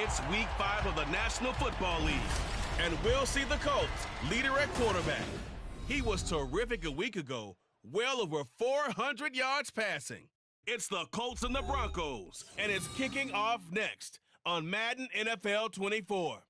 It's Week 5 of the National Football League, and we'll see the Colts leader at quarterback. He was terrific a week ago, well over 400 yards passing. It's the Colts and the Broncos, and it's kicking off next on Madden NFL 24.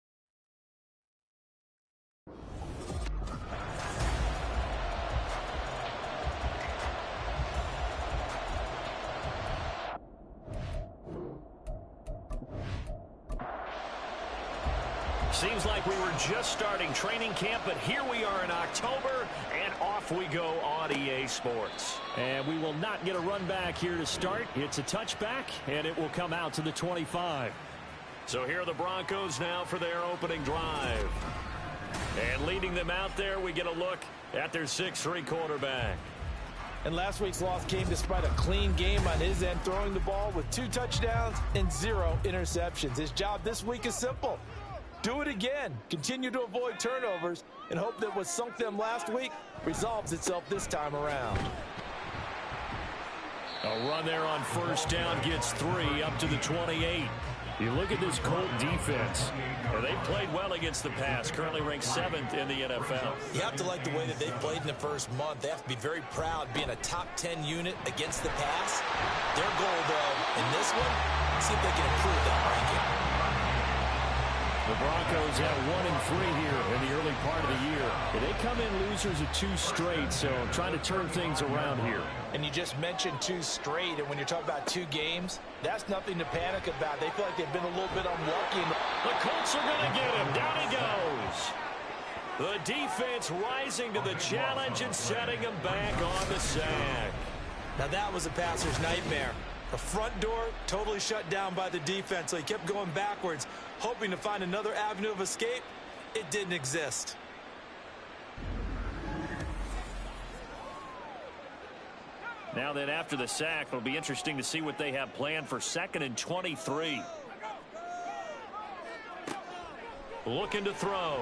Seems like we were just starting training camp, but here we are in October, and off we go on EA Sports. And we will not get a run back here to start. It's a touchback, and it will come out to the 25. So here are the Broncos now for their opening drive. And leading them out there, we get a look at their 6'3" quarterback. And last week's loss came despite a clean game on his end, throwing the ball with 2 touchdowns and 0 interceptions. His job this week is simple. Do it again. Continue to avoid turnovers and hope that what sunk them last week resolves itself this time around. A run there on first down gets 3 up to the 28. You look at this Colt defense, and they played well against the pass, currently ranked 7th in the NFL. You have to like the way that they played in the first month. They have to be very proud being a top 10 unit against the pass. Their goal, though, in this one, see if they can improve that ranking. The Broncos have 1-3 here in the early part of the year. They come in losers of 2 straight, so trying to turn things around here. And you just mentioned 2 straight, and when you're talking about 2 games, that's nothing to panic about. They feel like they've been a little bit unlucky. The Colts are going to get him. Down he goes. The defense rising to the challenge and setting him back on the sack. Now that was a passer's nightmare. The front door totally shut down by the defense, so he kept going backwards, hoping to find another avenue of escape. It didn't exist. Now then, after the sack, it'll be interesting to see what they have planned for 2nd and 23. Looking to throw.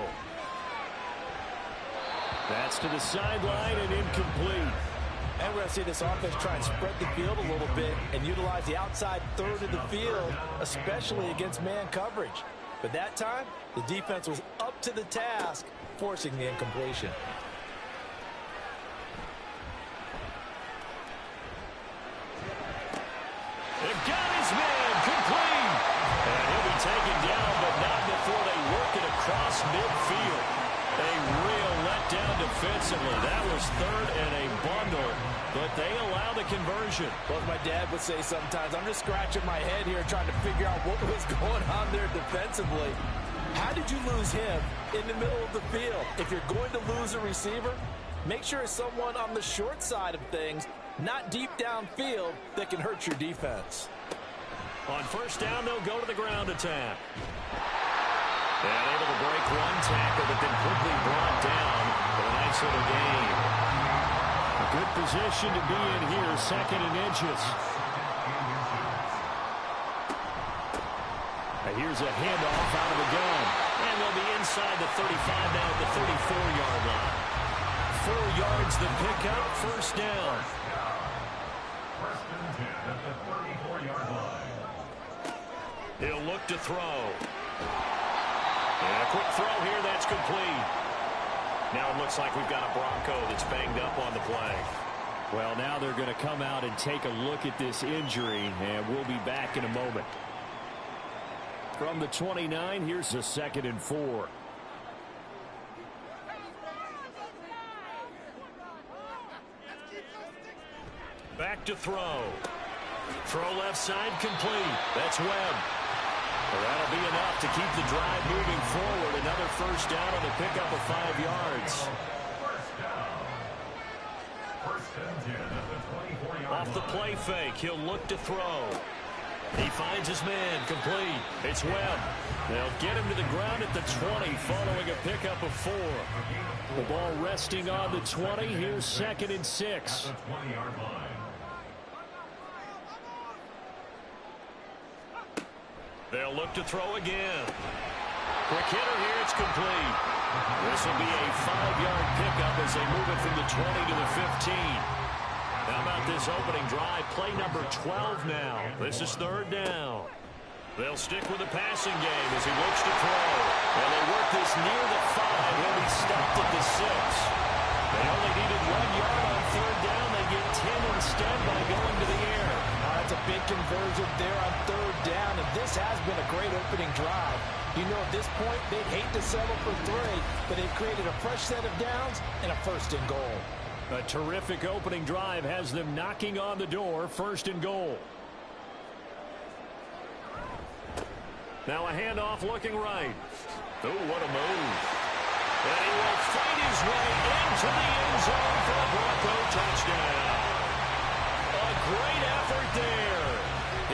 That's to the sideline and incomplete. And we're going to see this offense try and spread the field a little bit and utilize the outside third of the field, especially against man coverage. But that time, the defense was up to the task, forcing the incompletion. They've got his man complete. And he'll be taken down, but not before they work it across midfield. A real letdown defensively. That was 3rd and a bundle, but they allow the conversion. Well, as my dad would say sometimes, I'm just scratching my head here trying to figure out what was going on there defensively. How did you lose him in the middle of the field? If you're going to lose a receiver, make sure it's someone on the short side of things, not deep downfield, that can hurt your defense. On first down, they'll go to the ground attack. And able to break one tackle, but then quickly brought down for a nice little gain. A good position to be in here, 2nd and inches. And here's a handoff out of the gun. And they'll be inside the 35 now at the 34-yard line. 4 yards the pickup, first down. First and 10 at the 34-yard line. He'll look to throw. And a quick throw here, that's complete. Now it looks like we've got a Bronco that's banged up on the play. Well, now they're going to come out and take a look at this injury, and we'll be back in a moment. From the 29, here's a 2nd and 4. Back to throw. Throw left side complete. That's Webb. Well, that'll be enough to keep the drive moving forward. Another first down on the pickup of 5 yards. First down. First and 10 at the 24-yard line. Off the play fake, he'll look to throw. He finds his man, complete. It's Webb. They'll get him to the ground at the 20 following a pickup of 4. The ball resting on the 20. Here's 2nd and 6. At the 20-yard line. They'll look to throw again. Quick hitter here, it's complete. This will be a 5-yard pickup as they move it from the 20 to the 15. How about this opening drive? Play number 12 now. This is 3rd down. They'll stick with the passing game as he looks to throw. And they work this near the 5. He'll be stopped at the 6. They only needed 1 yard on 3rd down. They get 10 instead by going to the air. That's a big conversion there on 3rd down, and this has been a great opening drive. You know, at this point, they'd hate to settle for 3, but they've created a fresh set of downs and a 1st and goal. A terrific opening drive has them knocking on the door, 1st and goal. Now a handoff looking right. Oh, what a move. And he will fight his way into the end zone for a Bronco touchdown. A great effort there.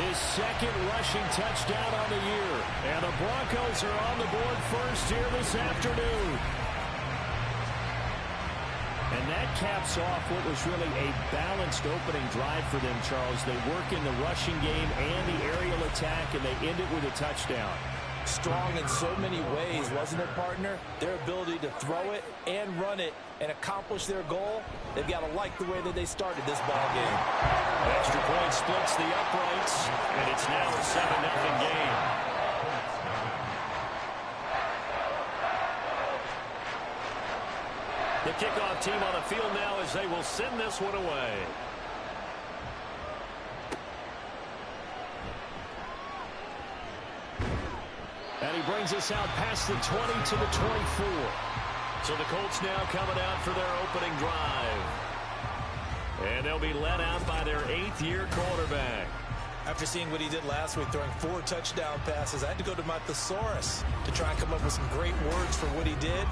His 2nd rushing touchdown on the year. And the Broncos are on the board first here this afternoon. And that caps off what was really a balanced opening drive for them, Charles. They work in the rushing game and the aerial attack, and they end it with a touchdown. Strong in so many ways, wasn't it, partner? Their ability to throw it and run it and accomplish their goal, they've got to like the way that they started this ball game. Extra point splits the uprights, and it's now a 7-0 game. The kickoff team on the field now as they will send this one away. And he brings us out past the 20 to the 24. So the Colts now coming out for their opening drive. And they'll be led out by their 8th-year quarterback. After seeing what he did last week, throwing 4 touchdown passes, I had to go to my thesaurus to try and come up with some great words for what he did.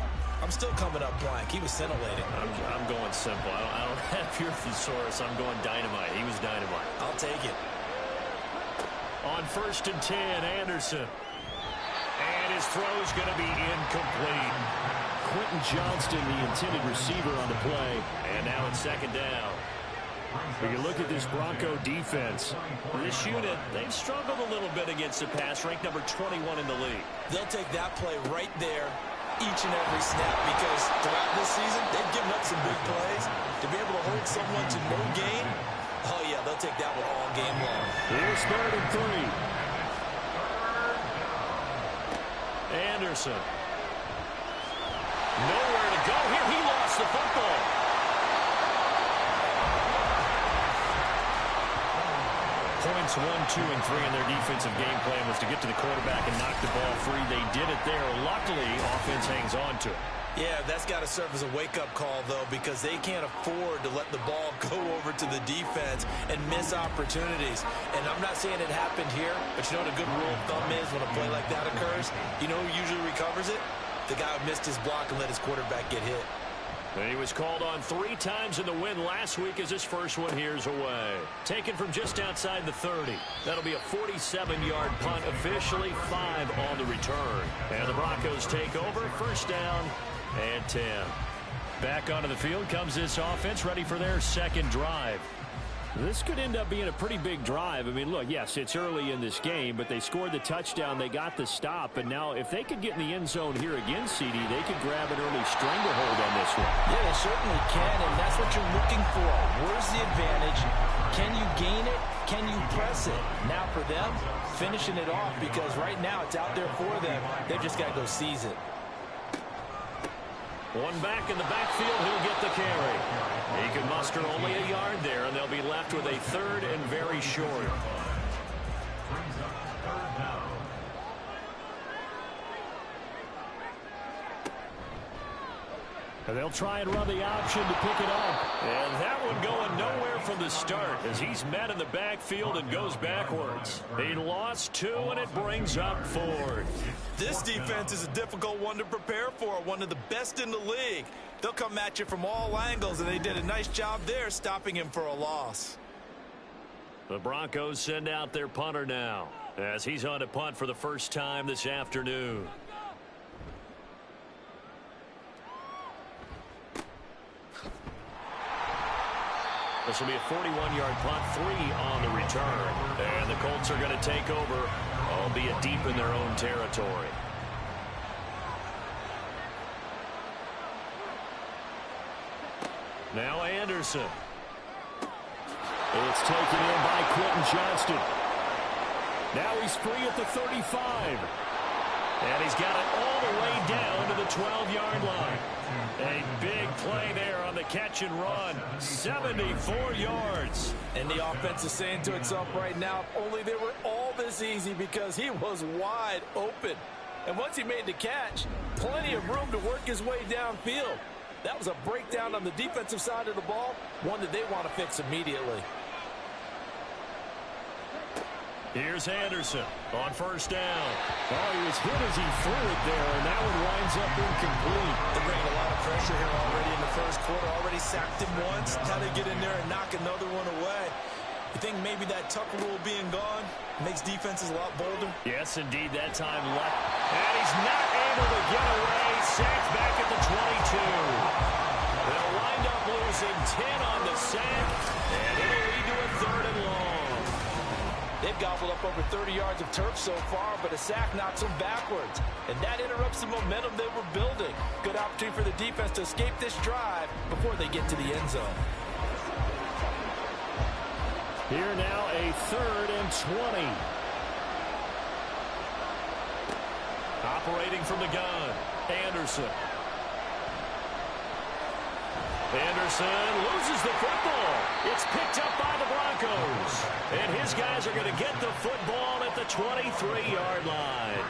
I'm still coming up blank. He was scintillating. I'm going simple. I don't have your thesaurus. I'm going dynamite. He was dynamite. I'll take it. On 1st and 10, Anderson. And his throw's going to be incomplete. Quentin Johnston, the intended receiver on the play. And now it's 2nd down. When you look at this Bronco defense, this unit, they've struggled a little bit against the pass, ranked number 21 in the league. They'll take that play right there each and every snap, because throughout this season, they've given up some big plays. To be able to hold someone to no gain, oh yeah, they'll take that one all game long. Here's 3rd and 3. Anderson. Nowhere to go here. He lost the football. Points 1, 2, and 3 in their defensive game plan was to get to the quarterback and knock the ball free. They did it there. Luckily, offense hangs on to it. Yeah, that's got to serve as a wake-up call, though, because they can't afford to let the ball go over to the defense and miss opportunities. And I'm not saying it happened here, but you know what a good rule of thumb is when a play like that occurs? You know who usually recovers it? The guy who missed his block and let his quarterback get hit. And he was called on 3 times in the win last week as his first one here's away. Taken from just outside the 30. That'll be a 47-yard punt, officially 5 on the return. And the Broncos take over, 1st down and 10. Back onto the field comes this offense, ready for their 2nd drive. This could end up being a pretty big drive. I mean, look, yes, it's early in this game, but they scored the touchdown, they got the stop, and now if they could get in the end zone here again, CD, they could grab an early stranglehold on this one. Yeah, they certainly can, and that's what you're looking for. Where's the advantage? Can you gain it? Can you press it? Now for them, finishing it off, because right now it's out there for them. They've just got to go seize it. One back in the backfield, he'll get the carry. He can muster only a yard there, and they'll be left with a 3rd and very short. And they'll try and run the option to pick it up. And that one going nowhere from the start as he's met in the backfield and goes backwards. He lost 2, and it brings up 4th. This defense is a difficult one to prepare for, one of the best in the league. They'll come at you from all angles, and they did a nice job there stopping him for a loss. The Broncos send out their punter now as he's on a punt for the first time this afternoon. This will be a 41-yard punt, 3 on the return. And the Colts are going to take over, albeit deep in their own territory. Now Anderson. It's taken in by Quentin Johnston. Now he's free at the 35. And he's got it all the way down to the 12-yard line. A big play there on the catch and run. 74 yards. And the offense is saying to itself right now, only they were all this easy because he was wide open. And once he made the catch, plenty of room to work his way downfield. That was a breakdown on the defensive side of the ball, one that they want to fix immediately. Here's Anderson on first down. Oh, he was hit as he threw it there, and that one winds up incomplete. They're bringing a lot of pressure here already in the first quarter. Already sacked him once. Now they get in there and knock another one away. You think maybe that Tucker rule being gone makes defenses a lot bolder? Yes, indeed, that time left. And he's not able to get away. Sacked back at the 22. They'll wind up losing 10 on the sack, and it'll lead to a 3rd and long. They've gobbled up over 30 yards of turf so far, but a sack knocks them backwards. And that interrupts the momentum they were building. Good opportunity for the defense to escape this drive before they get to the end zone. Here now a 3rd and 20. Operating from the gun, Anderson. Anderson loses the football. It's picked up by the Broncos. And his guys are going to get the football at the 23-yard line.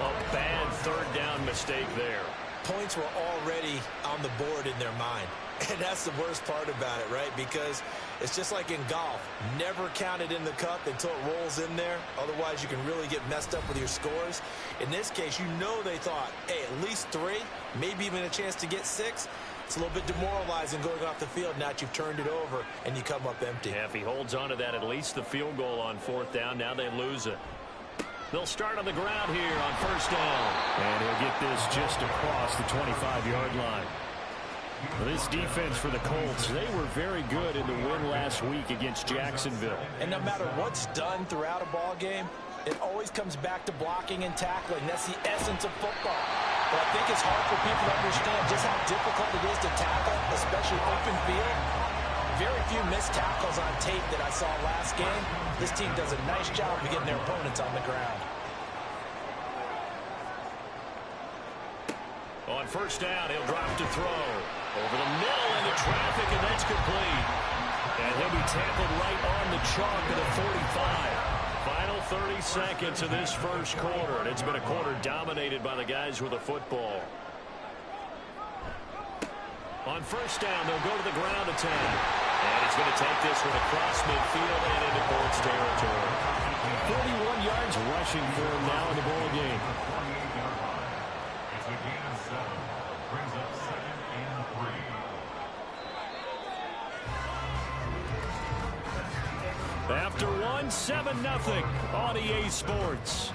A bad 3rd down mistake there. Points were already on the board in their mind. And that's the worst part about it, right? Because it's just like in golf. Never count it in the cup until it rolls in there. Otherwise, you can really get messed up with your scores. In this case, you know they thought, hey, at least 3, maybe even a chance to get 6. It's a little bit demoralizing going off the field now that you've turned it over and you come up empty. Yeah, if he holds on to that, at least the field goal on 4th down. Now they lose it. They'll start on the ground here on 1st down. And he'll get this just across the 25-yard line. Well, this defense for the Colts, they were very good in the win last week against Jacksonville. And no matter what's done throughout a ball game, it always comes back to blocking and tackling. That's the essence of football. But I think it's hard for people to understand just how difficult it is to tackle, especially open field. Very few missed tackles on tape that I saw last game. This team does a nice job of getting their opponents on the ground. On 1st down, he'll drop to throw. Over the middle into traffic, and that's complete. And he'll be tackled right on the chalk at the 45. Final 30 seconds of this first quarter, and it's been a quarter dominated by the guys with the football. On 1st down, they'll go to the ground attack. And he's going to take this one across midfield and into Colts territory. 41 yards rushing for him now in the ball game. It's a gain of 7. Brings up 2nd and 3. After one, 7-0 on EA Sports.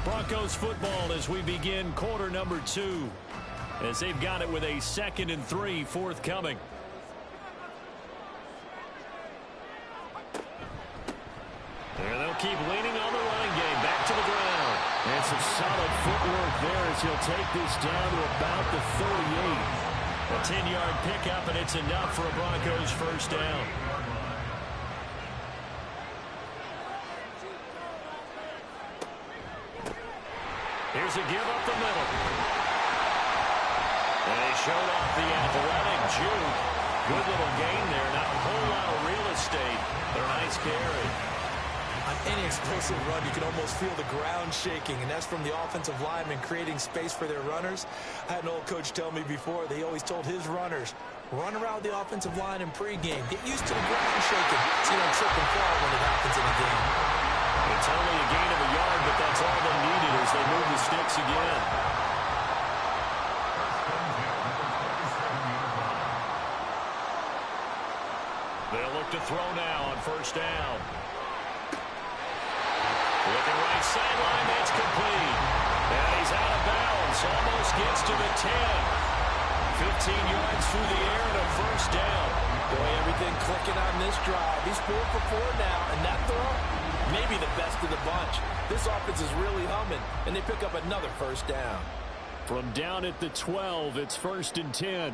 Broncos football as we begin quarter number 2. As they've got it with a 2nd and 3 forthcoming. And they'll keep leaning on the running game. Back to the ground. And some solid footwork there as he'll take this down to about the 38. A 10-yard pickup, and it's enough for a Broncos 1st down. Here's a give up the middle. And they showed off the athletic juke. Good little gain there. Not a whole lot of real estate, but a nice carry. On any explosive run, you can almost feel the ground shaking, and that's from the offensive linemen creating space for their runners. I had an old coach tell me before, they always told his runners, run around the offensive line in pregame. Get used to the ground shaking so you don't trip and fall when it happens in a game. It's only a gain of a yard, but that's all they needed as they move the sticks again. They'll look to throw now on 1st down. Looking right sideline, that's complete. And he's out of bounds, almost gets to the 10. 15 yards through the air and a 1st down. Boy, everything clicking on this drive. He's 4 for 4 now, and that throw, maybe the best of the bunch. This offense is really humming, and they pick up another 1st down. From down at the 12, it's 1st and 10.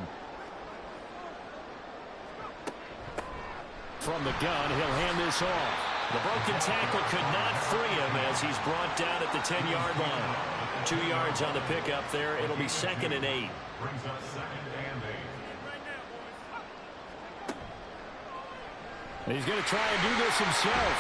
from the gun. He'll hand this off. The broken tackle could not free him as he's brought down at the 10-yard line. 2 yards on the pickup there. It'll be 2nd and 8. Brings up 2nd and 8. He's going to try and do this himself.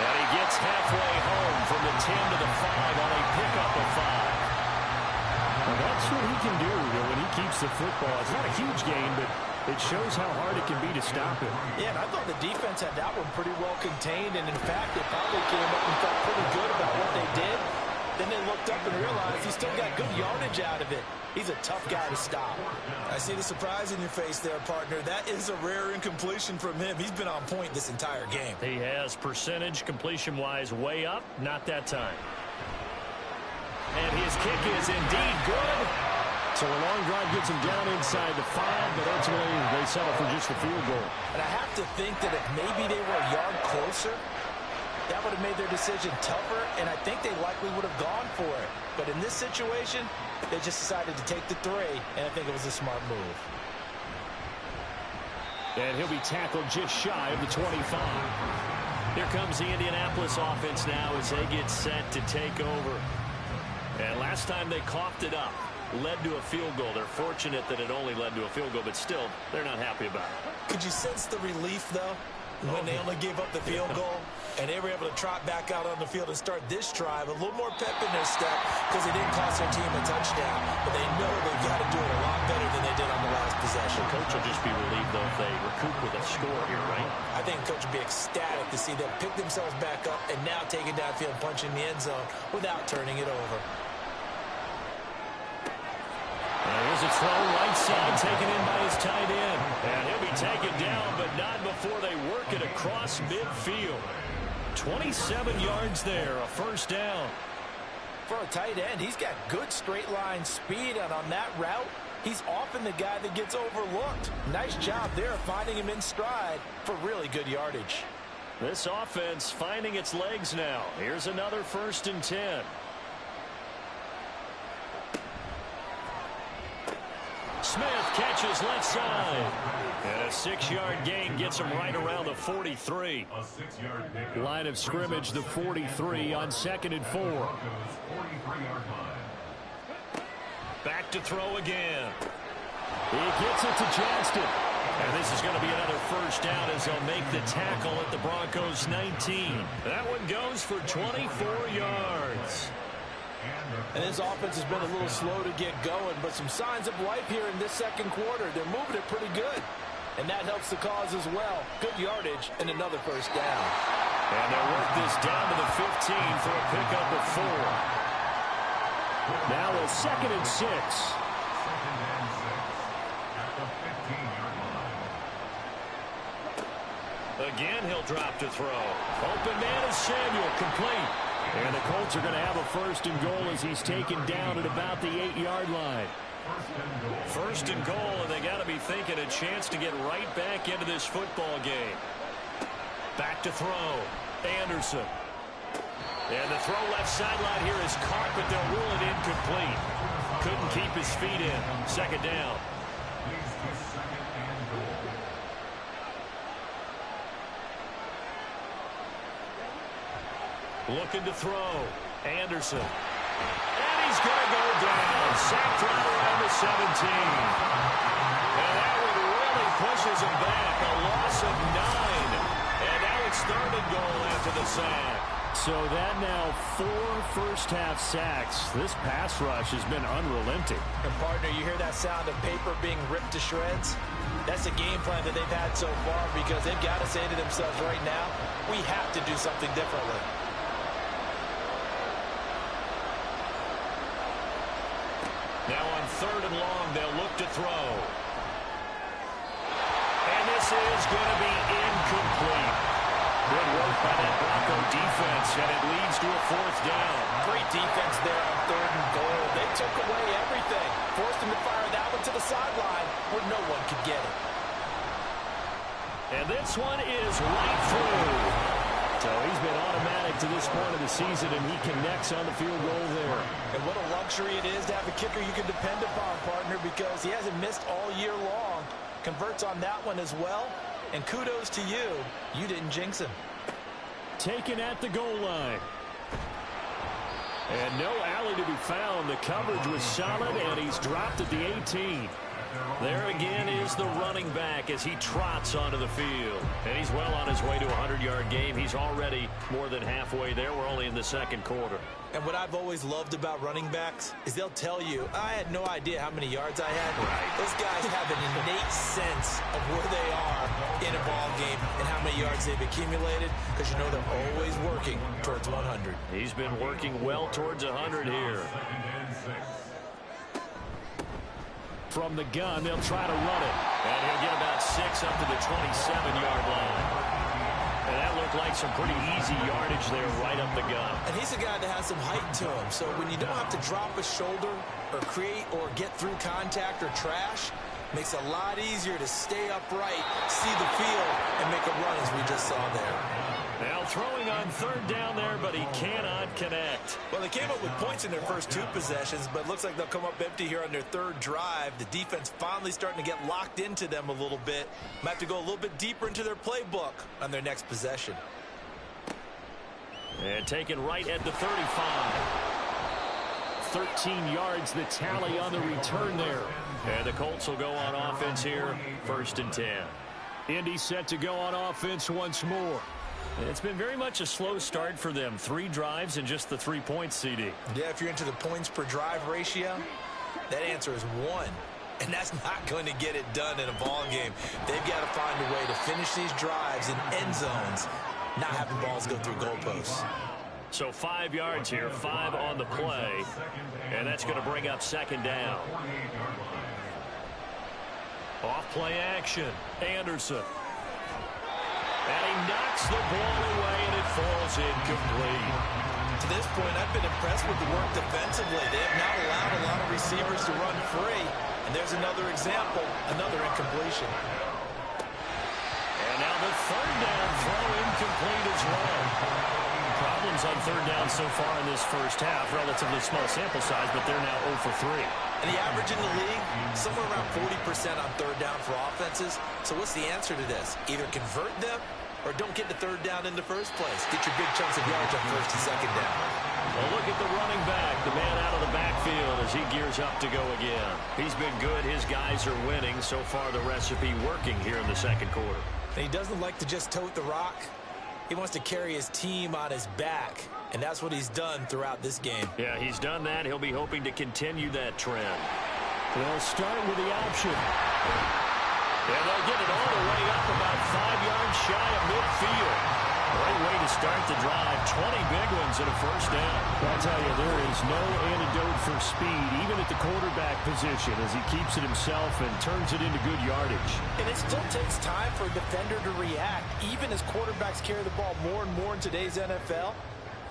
And he gets halfway home from the 10 to the 5 on a pickup of 5. Well, that's what he can do when he keeps the football. It's not a huge gain, but it shows how hard it can be to stop him. Yeah, and I thought the defense had that one pretty well contained, and in fact, they probably came up and felt pretty good about what they did. Then they looked up and realized he still got good yardage out of it. He's a tough guy to stop. I see the surprise in your face there, partner. That is a rare incompletion from him. He's been on point this entire game. He has percentage completion-wise way up, not that time. And his kick is indeed good. So a long drive gets him down inside the 5, but ultimately they settle for just the field goal. And I have to think that if maybe they were a yard closer, that would have made their decision tougher, and I think they likely would have gone for it. But in this situation, they just decided to take the 3, and I think it was a smart move. And he'll be tackled just shy of the 25. Here comes the Indianapolis offense now as they get set to take over. And last time they coughed it up, led to a field goal. They're fortunate that it only led to a field goal, but still, they're not happy about it. Could you sense the relief, though, when they only gave up the field goal? And they were able to trot back out on the field and start this drive. A little more pep in their step because it didn't cost their team a touchdown. But they know they've got to do it a lot better than they did on the last possession. The coach will just be relieved, though, if they recoup with a score here, right? I think the coach will be ecstatic to see them pick themselves back up and now take it downfield, punch in the end zone without turning it over. There's a throw right side taken in by his tight end. And he'll be taken down, but not before they work it across midfield. 27 yards there, a first down. For a tight end, he's got good straight line speed, and on that route, he's often the guy that gets overlooked. Nice job there of finding him in stride for really good yardage. This offense finding its legs now. Here's another 1st and 10. Smith catches left side. And a 6-yard gain gets him right around the 43. A 6-yard pickup. Line of scrimmage, the 43 on 2nd and 4. Broncos 43-yard line. Back to throw again. He gets it to Johnston. And this is going to be another first down as they'll make the tackle at the Broncos 19. That one goes for 24 yards. And this offense has been a little slow to get going, but some signs of life here in this second quarter. They're moving it pretty good, and that helps the cause as well. Good yardage and another first down. And they'll work this down to the 15 for a pickup of 4. Now a 2nd and 6. 2nd and 6 at the 15-yard line. Again, he'll drop to throw. Open man is Samuel, complete. And the Colts are going to have a 1st and goal as he's taken down at about the 8-yard line. 1st and goal, and they got to be thinking a chance to get right back into this football game. Back to throw. Anderson. And the throw left sideline here is caught, but they'll rule it incomplete. Couldn't keep his feet in. 2nd down. Leads to 2nd and goal. Looking to throw. Anderson. And he's going to go down. Sacked right around the 17. And that one really pushes him back. A loss of 9. And now it's 3rd and goal after the sack. So that now 4 first-half sacks. This pass rush has been unrelenting. And, partner, you hear that sound of paper being ripped to shreds? That's the game plan that they've had so far because they've got to say to themselves right now, we have to do something differently. Now on 3rd and long, they'll look to throw. And this is going to be incomplete. Good work by that Bronco defense, and it leads to a 4th down. Great defense there on 3rd and goal. They took away everything. Forced him to fire that one to the sideline where no one could get it. And this one is right through. So he's been automatic to this point of the season, and he connects on the field goal there. And what a luxury it is to have a kicker you can depend upon, partner, because he hasn't missed all year long. Converts on that one as well, And kudos to you. You didn't jinx him. Taken at the goal line. And no alley to be found. The coverage was solid, and he's dropped at the 18. There again is the running back as he trots onto the field. And he's well on his way to a 100-yard game. He's already more than halfway there. We're only in the second quarter. And what I've always loved about running backs is they'll tell you, I had no idea how many yards I had. Right. Those guys have an innate sense of where they are in a ball game and how many yards they've accumulated, because you know they're always working towards 100. He's been working well towards 100 here. From the gun, they'll try to run it. And he'll get about 6 up to the 27-yard line. And that looked like some pretty easy yardage there right up the gut. And he's a guy that has some height to him. So when you don't have to drop a shoulder or create or get through contact or trash, makes it a lot easier to stay upright, see the field, and make a run as we just saw there. Now throwing on third down there, but he cannot connect. Well, they came up with points in their first 2 possessions, but it looks like they'll come up empty here on their third drive. The defense finally starting to get locked into them a little bit. Might have to go a little bit deeper into their playbook on their next possession. And taken right at the 35. 13 yards the tally on the return there. And the Colts will go on offense here, 1st and 10. Indy set to go on offense once more. It's been very much a slow start for them. 3 drives and just the 3 points, CD. Yeah, if you're into the points per drive ratio, that answer is 1. And that's not going to get it done in a ball game. They've got to find a way to finish these drives in end zones, not having balls go through goalposts. So 5 yards here, 5 on the play. And that's going to bring up 2nd down. Off play action. Anderson. And he knocks the ball away, and it falls incomplete. To this point, I've been impressed with the work defensively. They have not allowed a lot of receivers to run free. And there's another example, another incompletion. And now the 3rd down throw incomplete as well. Problems on 3rd down so far in this first half. Relatively small sample size, but they're now 0 for 3. And the average in the league, somewhere around 40% on 3rd down for offenses. So what's the answer to this? Either convert them or don't get the 3rd down in the first place. Get your big chunks of yards on 1st and 2nd down. Well, look at the running back, the man out of the backfield as he gears up to go again. He's been good. His guys are winning. So far, the recipe working here in the 2nd quarter. And he doesn't like to just tote the rock. He wants to carry his team on his back, and that's what he's done throughout this game. Yeah, he's done that. He'll be hoping to continue that trend. They'll start with the option. And they'll get it all the way up about 5 yards shy of midfield. Great way to start the drive. 20 big ones and a 1st down. I'll tell you, there is no antidote for speed, even at the quarterback position, as he keeps it himself and turns it into good yardage. And it still takes time for a defender to react. Even as quarterbacks carry the ball more and more in today's NFL,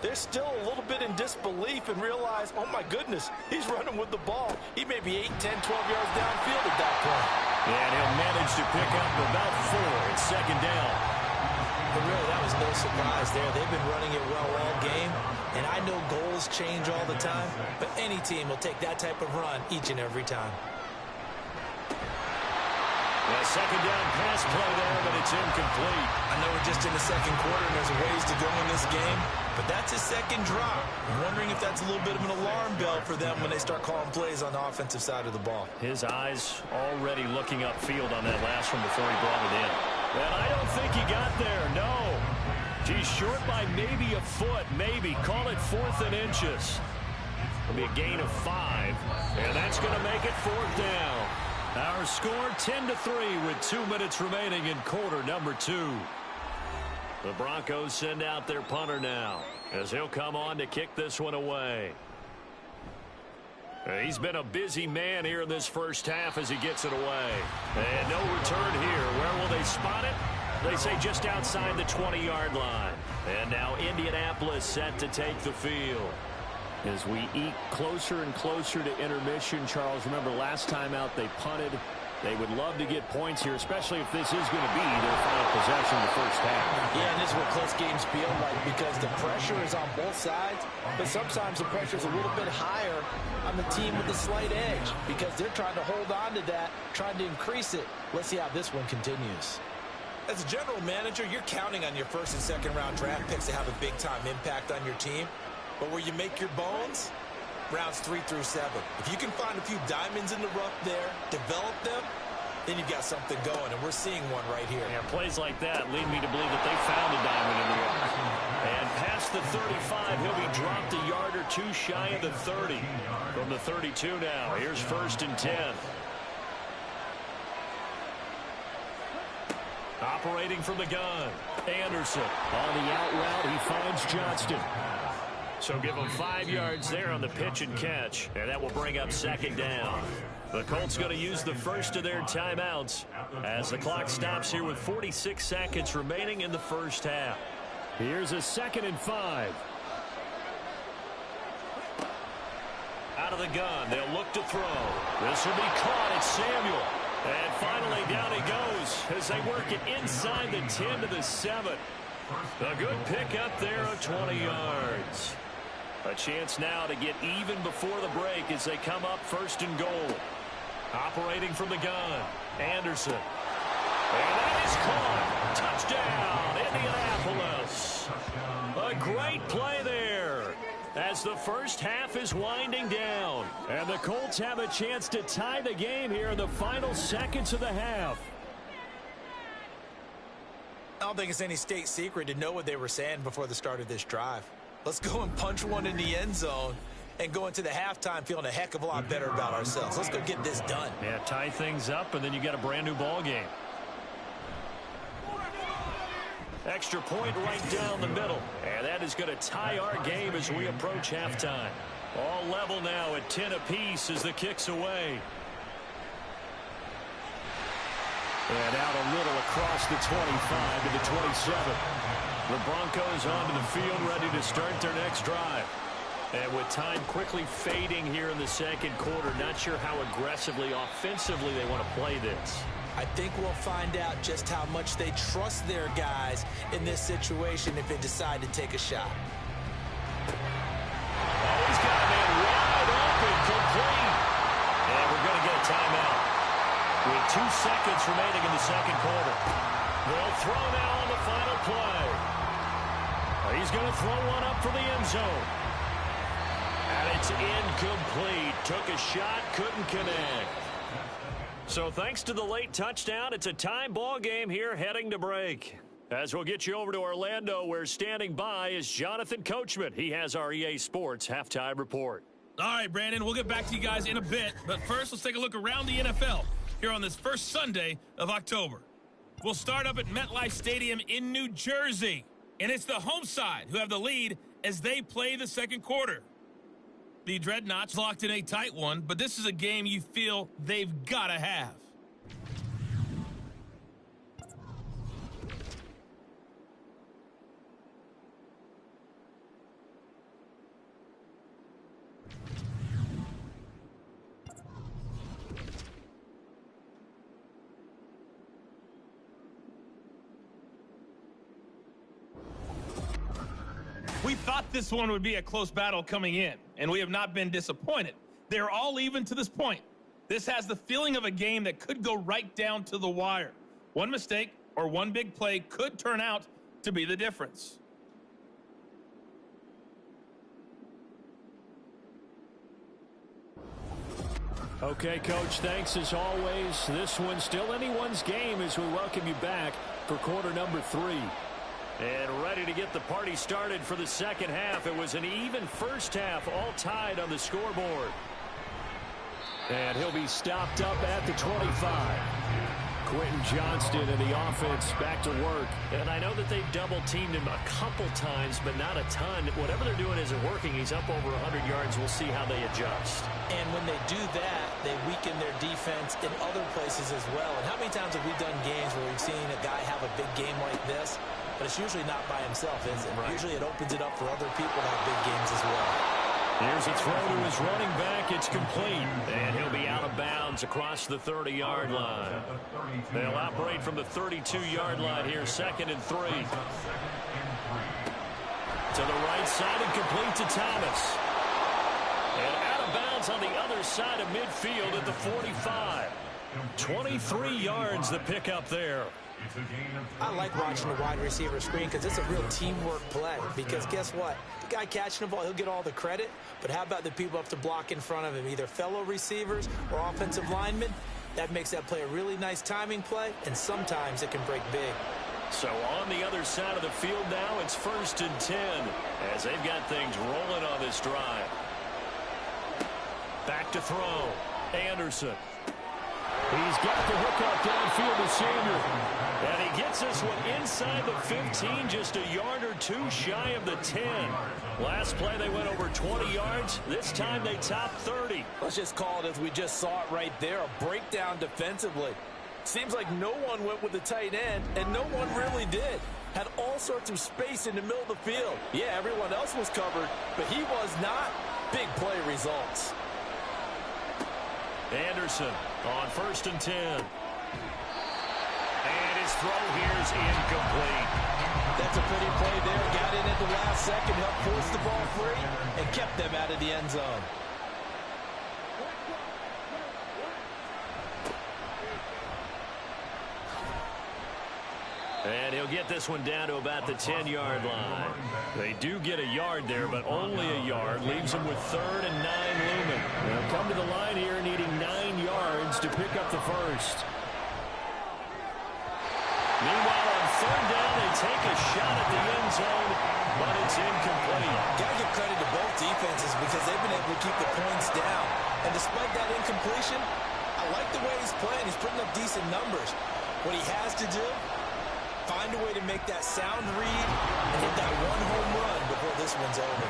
they're still a little bit in disbelief and realize, oh my goodness, he's running with the ball. He may be 8, 10, 12 yards downfield at that point. And he'll manage to pick up about 4 at 2nd down. But really, that was no surprise there. They've been running it well all game. And I know goals change all the time, but any team will take that type of run each and every time. A 2nd down pass play there, but it's incomplete. I know we're just in the 2nd quarter and there's a ways to go in this game, but that's his 2nd drop. I'm wondering if that's a little bit of an alarm bell for them when they start calling plays on the offensive side of the ball. His eyes already looking upfield on that last one before he brought it in. And I don't think he got there, no. He's short by maybe a foot, maybe. Call it 4th and inches. It'll be a gain of 5, and that's going to make it 4th down. Our score 10-3 with 2 minutes remaining in quarter number 2. The Broncos send out their punter now as he'll come on to kick this one away. He's been a busy man here in this first half as he gets it away. And no return here. Where will they spot it? They say just outside the 20-yard line. And now Indianapolis set to take the field. As we eke closer and closer to intermission, Charles, remember last time out they punted. They would love to get points here, especially if this is going to be their final possession in the first half. Yeah, and this is what close games feel like because the pressure is on both sides, but sometimes the pressure is a little bit higher on the team with the slight edge because they're trying to hold on to that, trying to increase it. Let's see how this one continues. As a general manager, you're counting on your first and second round draft picks to have a big-time impact on your team. But where you make your bones, rounds 3 through 7. If you can find a few diamonds in the rough there, develop them, then you've got something going, and we're seeing one right here. Yeah, plays like that lead me to believe that they found a diamond in the rough. And past the 35, he'll be dropped a yard or two shy of the 30. From the 32 now, here's 1st and 10. Operating from the gun, Anderson. On the out route, he finds Johnston. So give him 5 yards there on the pitch and catch, and that will bring up 2nd down. The Colts going to use the first of their timeouts as the clock stops here with 46 seconds remaining in the first half. Here's a 2nd and 5. Out of the gun, they'll look to throw. This will be caught. It's Samuel. And finally down he goes as they work it inside the 10 to the 7. A good pick up there of 20 yards. A chance now to get even before the break as they come up 1st and goal. Operating from the gun, Anderson. And that is caught. Touchdown, Indianapolis. A great play there as the first half is winding down. And the Colts have a chance to tie the game here in the final seconds of the half. I don't think it's any state secret to know what they were saying before the start of this drive. Let's go and punch one in the end zone and go into the halftime feeling a heck of a lot better about ourselves. Let's go get this done. Yeah, tie things up, and then you got a brand new ball game. Extra point right down the middle. And that is going to tie our game as we approach halftime. All level now at 10 apiece as the kick's away. And out a little across the 25 to the 27. The Broncos onto the field ready to start their next drive. And with time quickly fading here in the second quarter, not sure how aggressively, offensively they want to play this. I think we'll find out just how much they trust their guys in this situation if they decide to take a shot. Oh, he's got a man wide open, complete. And we're going to get a timeout. With 2 seconds remaining in the second quarter. They'll throw now on the final play. He's going to throw one up for the end zone. And it's incomplete. Took a shot, couldn't connect. So thanks to the late touchdown, it's a tie ball game here heading to break. As we'll get you over to Orlando, where standing by is Jonathan Coachman. He has our EA Sports halftime report. All right, Brandon, we'll get back to you guys in a bit. But first, let's take a look around the NFL here on this first Sunday of October. We'll start up at MetLife Stadium in New Jersey. And it's the home side who have the lead as they play the second quarter. The Dreadnoughts locked in a tight one, but this is a game you feel they've got to have. We thought this one would be a close battle coming in, and we have not been disappointed. They're all even to this point. This has the feeling of a game that could go right down to the wire. One mistake or one big play could turn out to be the difference. Okay, Coach, thanks as always. This one's still anyone's game as we welcome you back for quarter number 3. And ready to get the party started for the second half. It was an even first half, all tied on the scoreboard. And he'll be stopped up at the 25. Quentin Johnston and the offense back to work. And I know that they've double-teamed him a couple times, but not a ton. Whatever they're doing isn't working. He's up over 100 yards. We'll see how they adjust. And when they do that, they weaken their defense in other places as well. And how many times have we done games where we've seen a guy have a big game like this? But it's usually not by himself, is it? Right. Usually it opens it up for other people to have big games as well. Here's a throw to his running back. It's complete. And he'll be out of bounds across the 30-yard line. They'll operate from the 32-yard line here, 2nd and 3. To the right side and complete to Thomas. And out of bounds on the other side of midfield at the 45. 23 yards the pickup there. I like watching the wide receiver screen because it's a real teamwork play. Because guess what? The guy catching the ball, he'll get all the credit. But how about the people up to block in front of him, either fellow receivers or offensive linemen? That makes that play a really nice timing play, and sometimes it can break big. So on the other side of the field now, it's 1st and 10 as they've got things rolling on this drive. Back to throw. Anderson. He's got the hook up downfield to Samuel. And he gets this one inside the 15, just a yard or two shy of the 10. Last play they went over 20 yards. This time they topped 30. Let's just call it as we just saw it right there, a breakdown defensively. Seems like no one went with the tight end, and no one really did. Had all sorts of space in the middle of the field. Yeah, everyone else was covered, but he was not. Big play results. Anderson on 1st and 10. And his throw here is incomplete. That's a pretty play there. Got in at the last second, helped force the ball free, and kept them out of the end zone. And he'll get this one down to about the 10-yard line. They do get a yard there, but only a yard. Leaves them with 3rd and 9 looming. They'll come to the line here needing 9 yards to pick up the first. Meanwhile, on 3rd down, they take a shot at the end zone, but it's incomplete. Got to give credit to both defenses because they've been able to keep the points down. And despite that incompletion, I like the way he's playing. He's putting up decent numbers. What he has to do, find a way to make that sound read and hit that one home run before this one's over.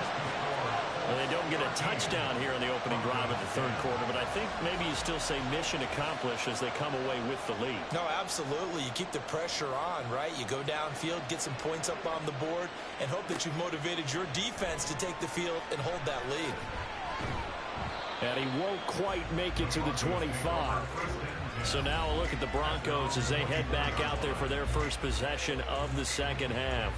Well, they don't get a touchdown here in the opening drive of the 3rd quarter, but I think maybe you still say mission accomplished as they come away with the lead. No, absolutely. You keep the pressure on, right? You go downfield, get some points up on the board, and hope that you've motivated your defense to take the field and hold that lead. And he won't quite make it to the 25. So now a look at the Broncos as they head back out there for their first possession of the 2nd half.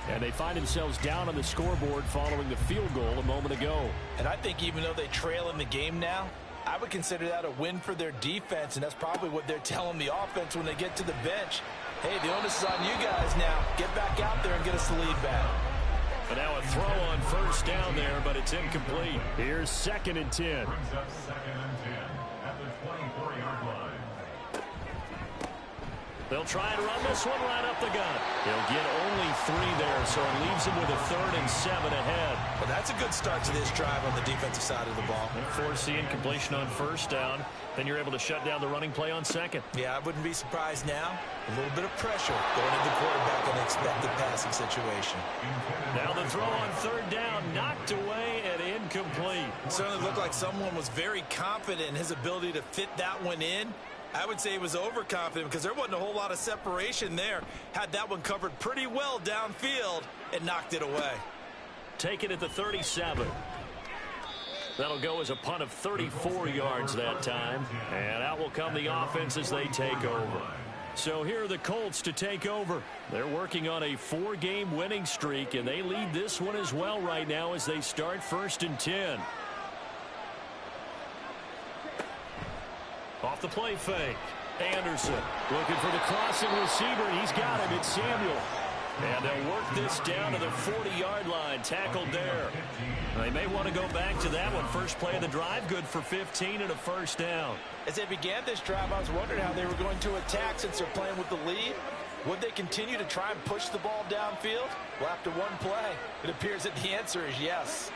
And they find themselves down on the scoreboard following the field goal a moment ago. And I think even though they trail in the game now, I would consider that a win for their defense, and that's probably what they're telling the offense when they get to the bench. Hey, the onus is on you guys now. Get back out there and get us the lead back. And now a throw on 1st down there, but it's incomplete. Here's 2nd and 10. Brings up 2nd and 10 at the 24-yard line. They'll try and run this one right up the gut. He'll get only 3 there, so it leaves him with a 3rd and 7 ahead. Well, that's a good start to this drive on the defensive side of the ball. And force the incompletion on 1st down. Then you're able to shut down the running play on 2nd. Yeah, I wouldn't be surprised now. A little bit of pressure going into the quarterback in an expected passing situation. Now the throw on 3rd down, knocked away and incomplete. It certainly looked like someone was very confident in his ability to fit that one in. I would say he was overconfident because there wasn't a whole lot of separation there. Had that one covered pretty well downfield and knocked it away. Take it at the 37. That'll go as a punt of 34 yards that time. And out will come the offense as they take over. So here are the Colts to take over. They're working on a 4-game winning streak, and they lead this one as well right now as they start 1st and 10. Off the play fake. Anderson looking for the crossing receiver. He's got him. It's Samuel. And they'll work this down to the 40-yard line. Tackled there. They may want to go back to that one. First play of the drive, good for 15 and a 1st down. As they began this drive, I was wondering how they were going to attack since they're playing with the lead. Would they continue to try and push the ball downfield? Well, after one play, it appears that the answer is yes.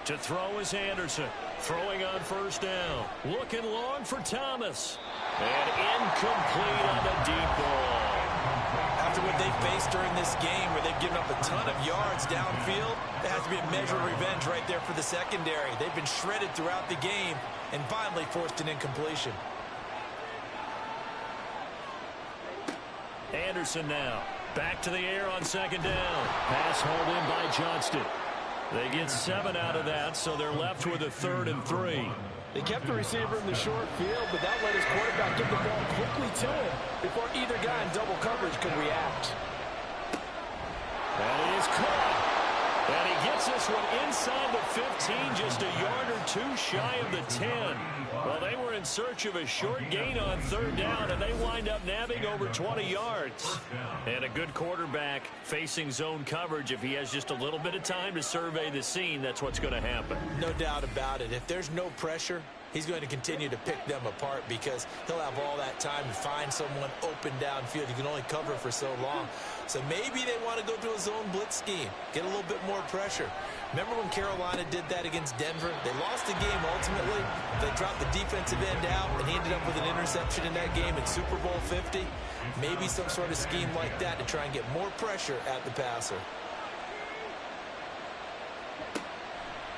To throw is Anderson. Throwing on 1st down. Looking long for Thomas. And incomplete on the deep ball. After what they faced during this game where they've given up a ton of yards downfield, there has to be a measure of revenge right there for the secondary. They've been shredded throughout the game and finally forced an incompletion. Anderson now. Back to the air on 2nd down. Pass hauled in by Johnston. They get 7 out of that, so they're left with a 3rd and 3. They kept the receiver in the short field, but that let his quarterback get the ball quickly to him before either guy in double coverage could react. And he is caught. And he gets this one inside the 15, just a yard or two shy of the 10. Well, they were in search of a short gain on third down, and they wind up nabbing over 20 yards. And a good quarterback facing zone coverage, if he has just a little bit of time to survey the scene, that's what's going to happen. No doubt about it. If there's no pressure, he's going to continue to pick them apart because he'll have all that time to find someone open downfield. You can only cover for so long. So maybe they want to go to a zone blitz scheme, get a little bit more pressure. Remember when Carolina did that against Denver? They lost the game ultimately. They dropped the defensive end out, and he ended up with an interception in that game in Super Bowl 50. Maybe some sort of scheme like that to try and get more pressure at the passer.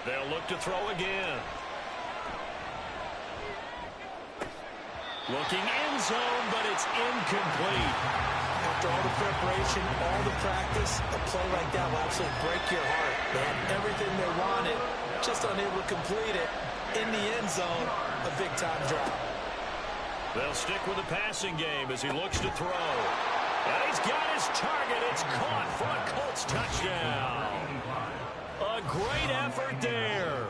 They'll look to throw again. Looking end zone, but it's incomplete. After all the preparation, all the practice, a play like that will absolutely break your heart. They had everything they wanted, just unable to complete it. In the end zone, a big-time drop. They'll stick with the passing game as he looks to throw. And he's got his target. It's caught for a Colts touchdown. A great effort there.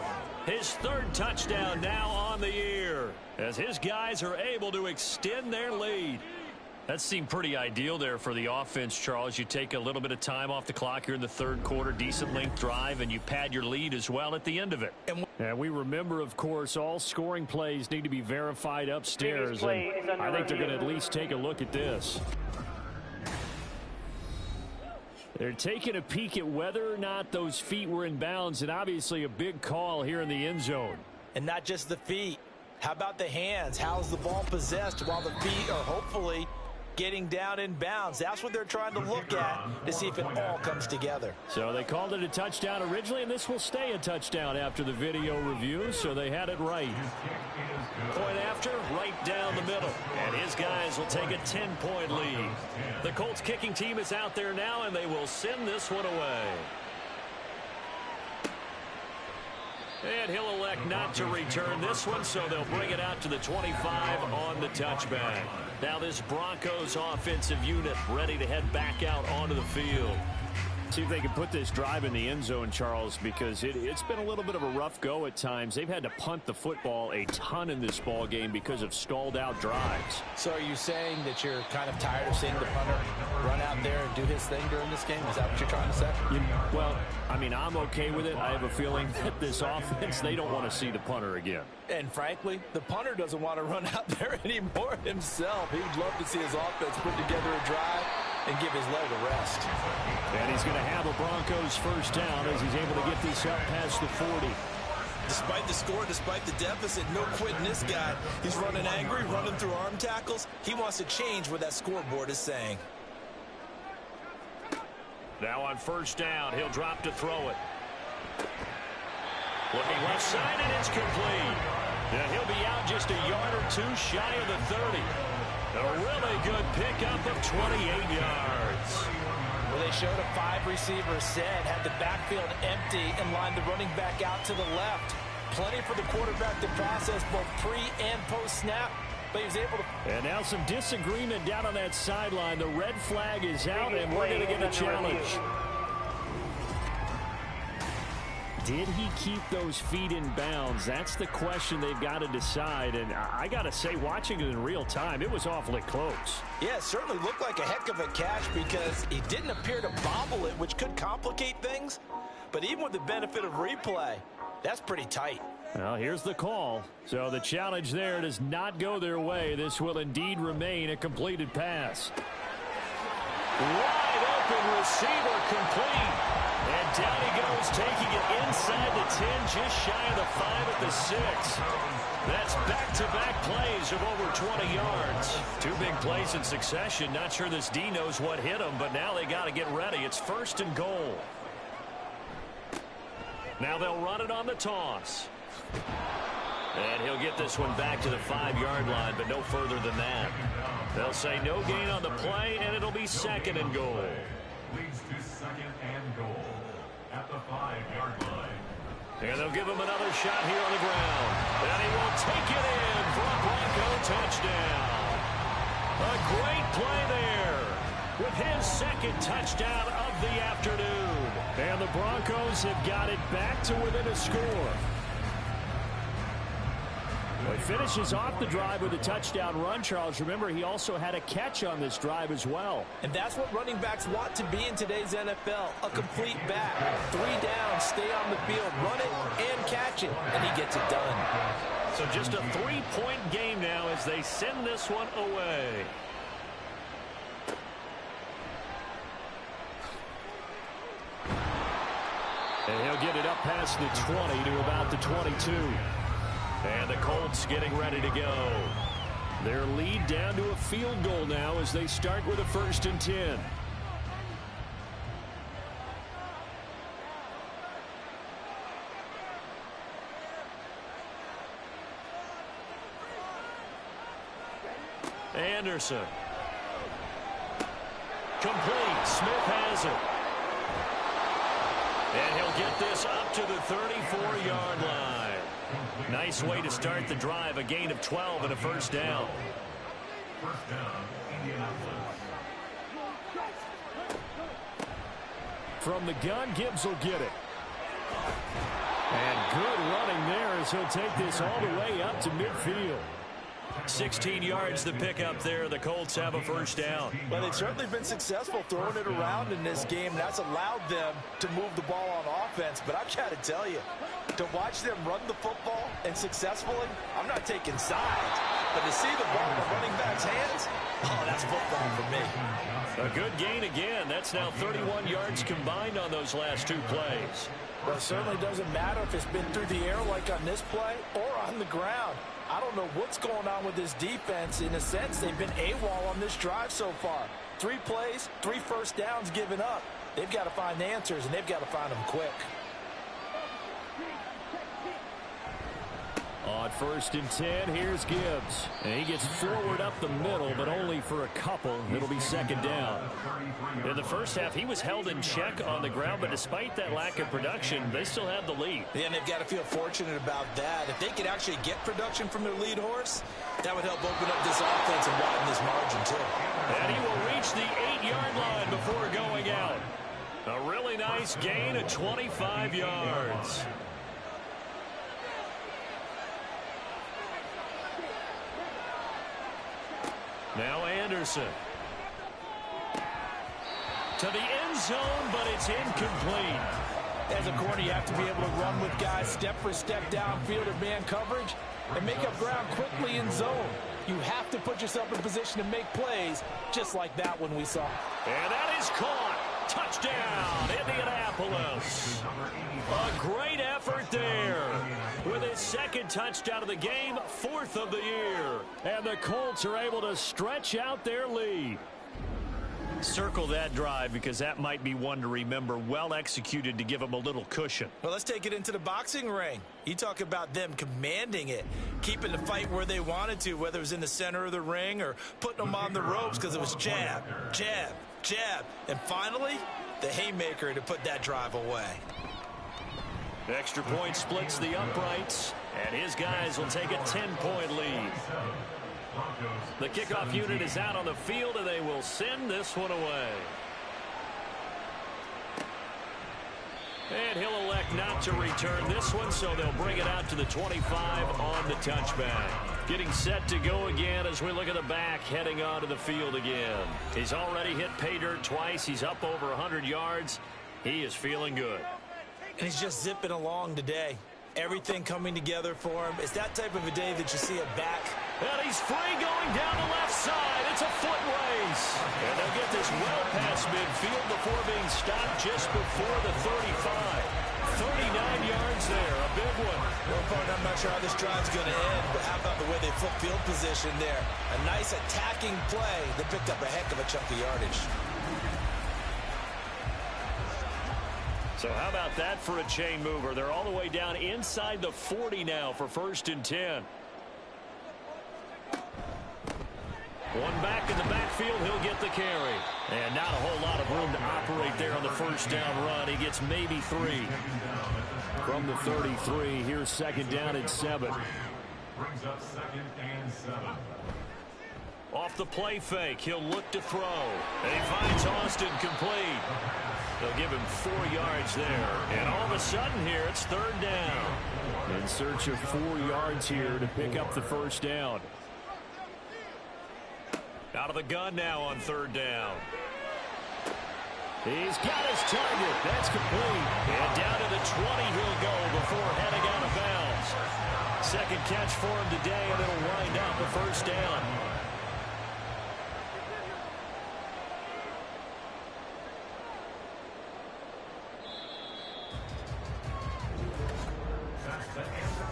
His third touchdown now on the year as his guys are able to extend their lead. That seemed pretty ideal there for the offense, Charles. You take a little bit of time off the clock here in the third quarter, decent length drive, and you pad your lead as well at the end of it. And we remember, of course, all scoring plays need to be verified upstairs, and I think they're going to at least take a look at this. They're taking a peek at whether or not those feet were in bounds, and obviously a big call here in the end zone. And not just the feet. How about the hands? How's the ball possessed while the feet are hopefully getting down in bounds? That's what they're trying to look at to see if it all comes together. So they called it a touchdown originally, and this will stay a touchdown after the video review, so they had it right. Point after, right down the middle. And his guys will take a 10-point lead. The Colts kicking team is out there now, and they will send this one away. And he'll elect not to return this one, so they'll bring it out to the 25 on the touchback. Now this Broncos offensive unit ready to head back out onto the field. See if they can put this drive in the end zone, Charles, because it's been a little bit of a rough go at times. They've had to punt the football a ton in this ball game because of stalled-out drives. So are you saying that you're kind of tired of seeing the punter run out there and do his thing during this game? Is that what you're trying to say? Well, I mean, I'm okay with it. I have a feeling that this offense, they don't want to see the punter again. And frankly, the punter doesn't want to run out there anymore himself. He'd love to see his offense put together a drive and give his leg a rest. And he's going to have a Broncos first down as he's able to get this up past the 40. Despite the score, despite the deficit, no quitting this guy. He's running angry, running through arm tackles. He wants to change what that scoreboard is saying. Now on first down, he'll drop to throw it. Looking left side, and it's complete. And he'll be out just a yard or two shy of the 30. A really good pickup of 28 yards. Well, they showed a 5-receiver set, had the backfield empty, and lined the running back out to the left. Plenty for the quarterback to process both pre- and post-snap, but he was able to... And now some disagreement down on that sideline. The red flag is out, and we're going to get a challenge. Did he keep those feet in bounds? That's the question they've got to decide. And I got to say, watching it in real time, it was awfully close. Yeah, it certainly looked like a heck of a catch because he didn't appear to bobble it, which could complicate things. But even with the benefit of replay, that's pretty tight. Well, here's the call. So the challenge there does not go their way. This will indeed remain a completed pass. Wide open receiver complete. And down he goes, taking it inside the 10, just shy of the 5 at the 6. That's back-to-back plays of over 20 yards. Two big plays in succession. Not sure this D knows what hit him, but now they got to get ready. It's first and goal. Now they'll run it on the toss. And he'll get this one back to the 5-yard line, but no further than that. They'll say no gain on the play, and it'll be second and goal. Leads to second and goal at the 5-yard line. And they'll give him another shot here on the ground. And he will take it in for a Bronco touchdown. A great play there with his second touchdown of of the afternoon. And the Broncos have got it back to within a score. Well, he finishes off the drive with a touchdown run, Charles. Remember, he also had a catch on this drive as well. And that's what running backs want to be in today's NFL, a complete back. 3 downs, stay on the field, run it, and catch it, and he gets it done. So just a 3-point game now as they send this one away. And he'll get it up past the 20 to about the 22. And the Colts getting ready to go. Their lead down to a field goal now as they start with a 1st and 10. Anderson. Complete. Smith has it. And he'll get this up to the 34-yard line. Nice way to start the drive. A gain of 12 and a 1st down. First down, Indianapolis. From the gun, Gibbs will get it. And good running there as he'll take this all the way up to midfield. 16 yards the pickup there. The Colts have a 1st down. Well, they've certainly been successful throwing it around in this game. That's allowed them to move the ball on offense. But I've got to tell you, to watch them run the football and successfully, I'm not taking sides. But to see the ball in the running back's hands, oh, that's football for me. A good gain again. That's now 31 yards combined on those last 2 plays. Well, it certainly doesn't matter if it's been through the air like on this play or on the ground. I don't know what's going on with this defense. In a sense, they've been AWOL on this drive so far. 3 plays, 3 1st downs given up. They've got to find answers, and they've got to find them quick. On 1st and 10, here's Gibbs. And he gets forward up the middle, but only for a couple. It'll be 2nd down. In the first half, he was held in check on the ground, but despite that lack of production, they still have the lead. Yeah, and they've got to feel fortunate about that. If they could actually get production from their lead horse, that would help open up this offense and widen this margin, too. And he will reach the 8-yard line before going out. A really nice gain of 25 yards. Now Anderson. To the end zone, but it's incomplete. As a corner, you have to be able to run with guys step for step downfield or man coverage and make up ground quickly in zone. You have to put yourself in position to make plays, just like that one we saw. And that is caught. Touchdown, Indianapolis. A great effort there. With his 2nd touchdown of the game, 4th of the year. And the Colts are able to stretch out their lead. Circle that drive because that might be one to remember. Well executed to give them a little cushion. Well, let's take it into the boxing ring. You talk about them commanding it, keeping the fight where they wanted to, whether it was in the center of the ring or putting them on the ropes because it was jab, jab, jab. And finally, the haymaker to put that drive away. Extra point splits the uprights, and his guys will take a 10-point lead. The kickoff unit is out on the field, and they will send this one away. And he'll elect not to return this one, so they'll bring it out to the 25 on the touchback. Getting set to go again as we look at the back, heading onto the field again. He's already hit pay dirt twice. He's up over 100 yards. He is feeling good. And he's just zipping along today. Everything coming together for him. It's that type of a day that you see a back. And he's free going down the left side. It's a foot race. And they'll get this well past midfield before being stopped just before the 35. 39 yards there, a big one. Well, partner, I'm not sure how this drive's going to end, but how about the way they flip field position there? A nice attacking play that picked up a heck of a chunk of yardage. So how about that for a chain mover? They're all the way down inside the 40 now for 1st and 10. One back in the backfield, he'll get the carry. And not a whole lot of room to operate there on the 1st down run. He gets maybe 3. From the 33, here's 2nd down and 7. Brings up 2nd and 7. Off the play fake, he'll look to throw. And he finds Austin complete. They'll give him 4 yards there. And all of a sudden here, it's 3rd down. In search of 4 yards here to pick up the first down. Out of the gun now on 3rd down. He's got his target. That's complete. And down to the 20 he'll go before heading out of bounds. Second catch for him today, and it'll wind up a first down.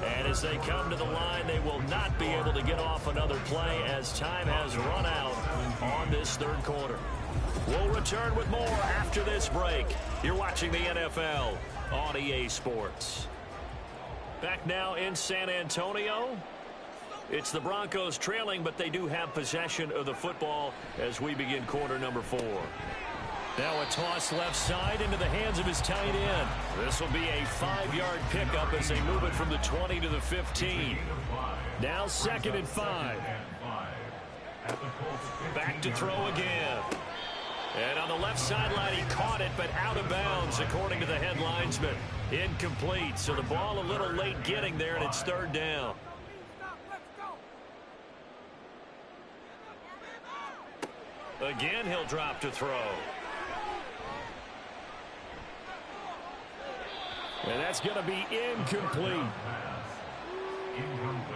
And as they come to the line, they will not be able to get off another play as time has run out on this 3rd quarter. We'll return with more after this break. You're watching the NFL on EA Sports. Back now in San Antonio. It's the Broncos trailing, but they do have possession of the football as we begin quarter number 4. Now a toss left side into the hands of his tight end. This will be a 5-yard pickup as they move it from the 20 to the 15. Now 2nd and 5. Back to throw again. And on the left sideline, he caught it, but out of bounds, according to the head linesman. Incomplete, so the ball a little late getting there, and it's 3rd down. Again, he'll drop to throw. And that's going to be incomplete.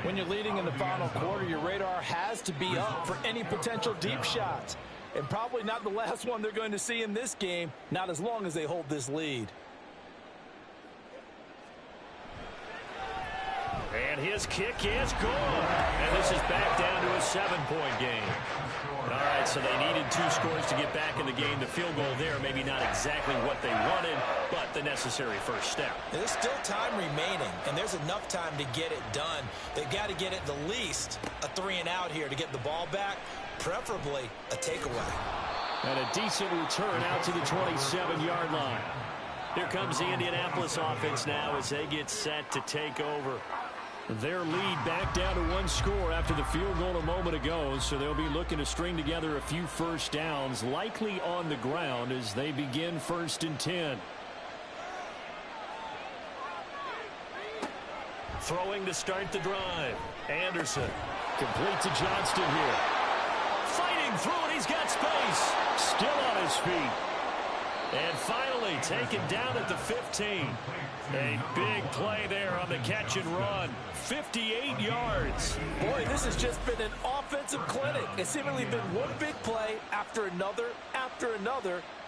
When you're leading in the final quarter, your radar has to be up for any potential deep shots. And probably not the last one they're going to see in this game, not as long as they hold this lead. And his kick is good. And this is back down to a 7-point game. All right, so they needed 2 scores to get back in the game. The field goal there, maybe not exactly what they wanted, but the necessary first step. There's still time remaining, and there's enough time to get it done. They've got to get at the least a 3-and-out here to get the ball back, preferably a takeaway. And a decent return out to the 27-yard line. Here comes the Indianapolis offense now as they get set to take over. Their lead back down to 1 score after the field goal a moment ago, so they'll be looking to string together a few first downs, likely on the ground as they begin 1st and 10. Throwing to start the drive. Anderson. Complete to Johnston here. Fighting through it. He's got space. Still on his feet. And finally taken down at the 15. A big play there on the catch and run. 58 yards. Boy, this has just been an offensive clinic. It's seemingly been one big play after another,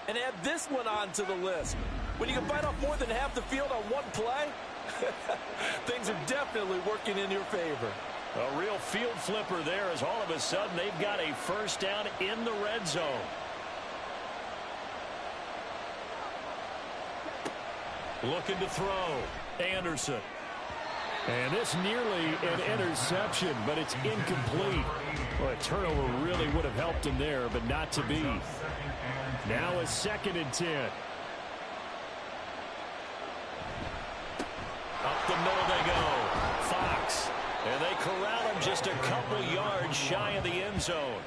and add this one on to the list. When you can bite off more than half the field on one play, things are definitely working in your favor. A real field flipper there as all of a sudden they've got a first down in the red zone. Looking to throw. Anderson. And this nearly an interception, but it's incomplete. Well, a turnover really would have helped him there, but not to be. Now a 2nd and 10. Up the middle they go. Fox. And they corral him just a couple yards shy of the end zone.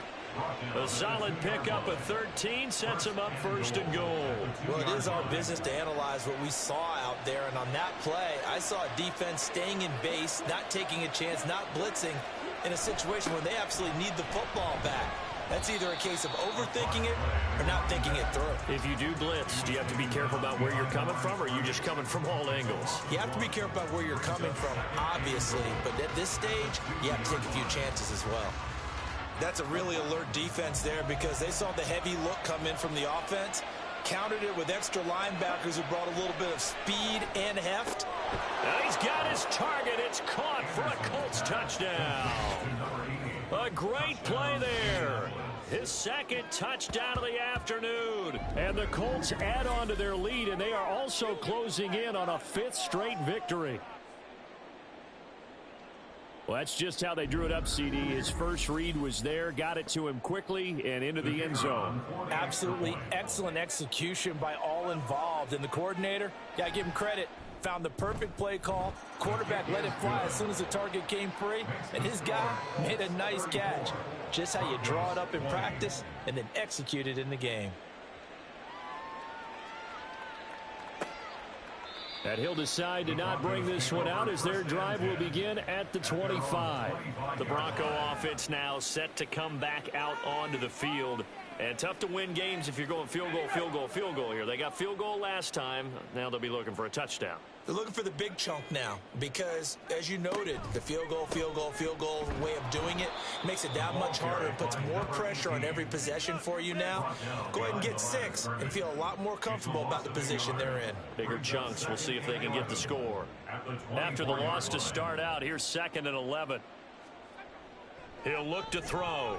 A solid pickup at 13 sets him up 1st and goal. Well, it is our business to analyze what we saw out there. And on that play, I saw a defense staying in base, not taking a chance, not blitzing in a situation where they absolutely need the football back. That's either a case of overthinking it or not thinking it through. If you do blitz, do you have to be careful about where you're coming from, or are you just coming from all angles? You have to be careful about where you're coming from, obviously. But at this stage, you have to take a few chances as well. That's a really alert defense there because they saw the heavy look come in from the offense, countered it with extra linebackers who brought a little bit of speed and heft. Now he's got his target. It's caught for a Colts touchdown. A great play there. His 2nd touchdown of the afternoon. And the Colts add on to their lead, and they are also closing in on a 5th straight victory. Well, that's just how they drew it up, CD. His first read was there, got it to him quickly, and into the end zone. Absolutely excellent execution by all involved. And the coordinator, got to give him credit, found the perfect play call. Quarterback let it fly as soon as the target came free, and his guy made a nice catch. Just how you draw it up in practice and then execute it in the game. And he'll decide to not bring this one out as their drive will begin at the 25. The Bronco offense now set to come back out onto the field. And tough to win games if you're going field goal, field goal, field goal here. They got field goal last time. Now they'll be looking for a touchdown. They're looking for the big chunk now because, as you noted, the field goal way of doing it makes it that much harder. It puts more pressure on every possession for you now. Go ahead and get 6 and feel a lot more comfortable about the position they're in. Bigger chunks. We'll see if they can get the score. After the loss to start out, here's 2nd and 11. He'll look to throw.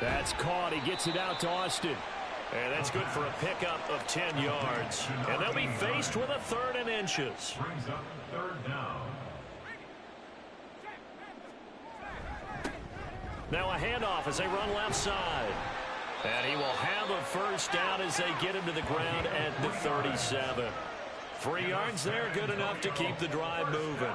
That's caught. He gets it out to Austin. And that's good for a pickup of 10 yards. And they'll be faced with a 3rd and inches. Brings up 3rd down. Now a handoff as they run left side. And he will have a 1st down as they get him to the ground at the 37. 3 yards there, good enough to keep the drive moving.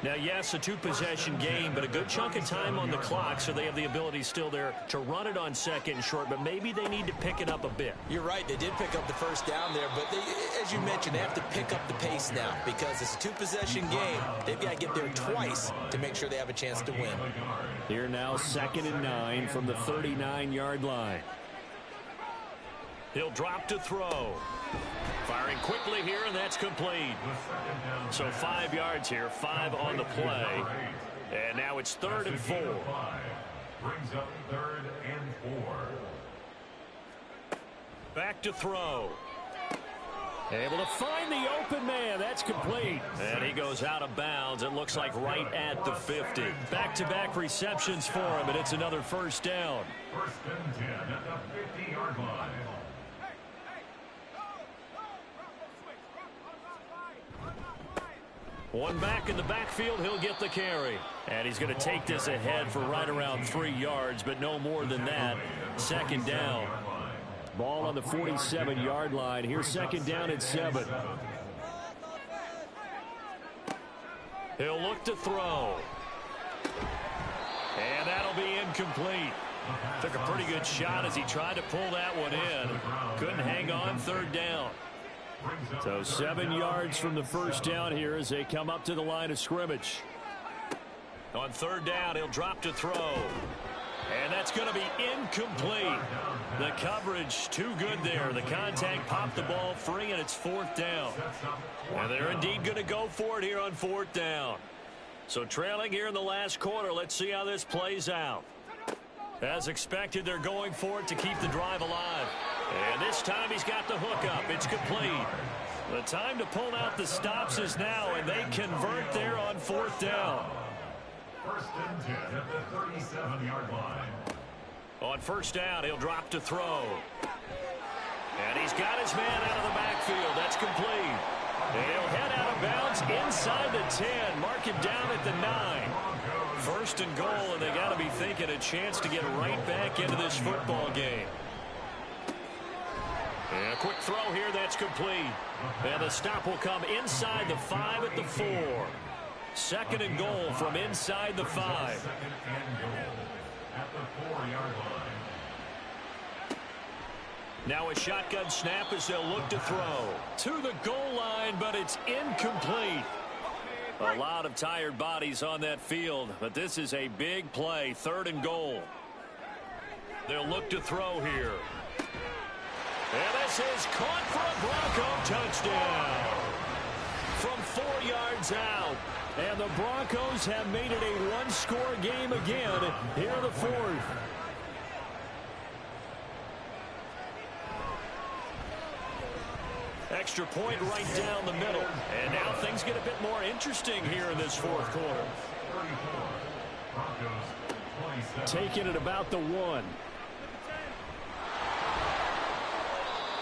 Now, yes, a 2-possession game, but a good chunk of time on the clock, so they have the ability still there to run it on 2nd and short, but maybe they need to pick it up a bit. You're right. They did pick up the 1st down there, but they, as you mentioned, they have to pick up the pace now because it's a 2-possession game. They've got to get there twice to make sure they have a chance to win. Here now, 2nd and 9 from the 39-yard line. He'll drop to throw. Firing quickly here, and that's complete. So 5 yards here, 5 on the play. And now it's 3rd and 4. Brings up 3rd and 4. Back to throw. Able to find the open man. That's complete. And he goes out of bounds. It looks like right at the 50. Back-to-back receptions for him, and it's another 1st down. 1st and 10 at the 50-yard line. One back in the backfield, he'll get the carry. And he's going to take this ahead for right around 3 yards, but no more than that. 2nd down. Ball on the 47-yard line. Here's 2nd down and 7. He'll look to throw. And that'll be incomplete. Took a pretty good shot as he tried to pull that one in. Couldn't hang on. 3rd down. So 7 yards from the 1st down here as they come up to the line of scrimmage. On 3rd down, he'll drop to throw. And that's going to be incomplete. The coverage too good there. The contact popped the ball free, and it's 4th down. And they're indeed going to go for it here on 4th down. So trailing here in the last quarter. Let's see how this plays out. As expected, they're going for it to keep the drive alive. And this time he's got the hook up. It's complete. The time to pull out the stops is now, and they convert there on 4th down. 1st and 10 at the 37-yard line. On 1st down, he'll drop to throw. And he's got his man out of the backfield. That's complete. And he'll head out of bounds inside the 10. Mark him down at the 9. 1st and goal, and they got to be thinking a chance to get right back into this football game. And a quick throw here, that's complete. And the stop will come inside the 5 at the 4. 2nd and goal from inside the 5. 2nd and goal at the 4-yard line. Now a shotgun snap as they'll look to throw. To the goal line, but it's incomplete. A lot of tired bodies on that field, but this is a big play. 3rd and goal. They'll look to throw here. And this is caught for a Bronco touchdown. From 4 yards out. And the Broncos have made it a one-score game again here in the 4th. Extra point right down the middle. And now things get a bit more interesting here in this 4th quarter. 34. Broncos 27. Taking it about the 1.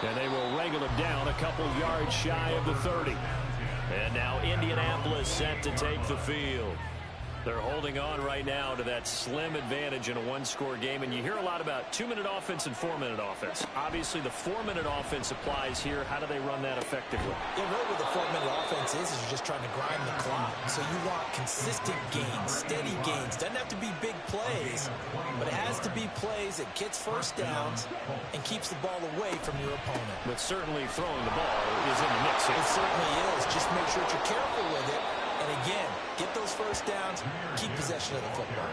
And they will wrangle him down a couple yards shy of the 30. And now Indianapolis set to take the field. They're holding on right now to that slim advantage in a one-score game. And you hear a lot about 2-minute offense and 4-minute offense. Obviously, the 4-minute offense applies here. How do they run that effectively? Yeah, really what the 4-minute offense is you're just trying to grind the clock. So you want consistent gains, steady gains. Doesn't have to be big plays, but it has to be plays that gets first downs and keeps the ball away from your opponent. But certainly throwing the ball is in the mix here. It certainly is. Just make sure that you're careful with it. And again, get those first downs, keep possession of the football.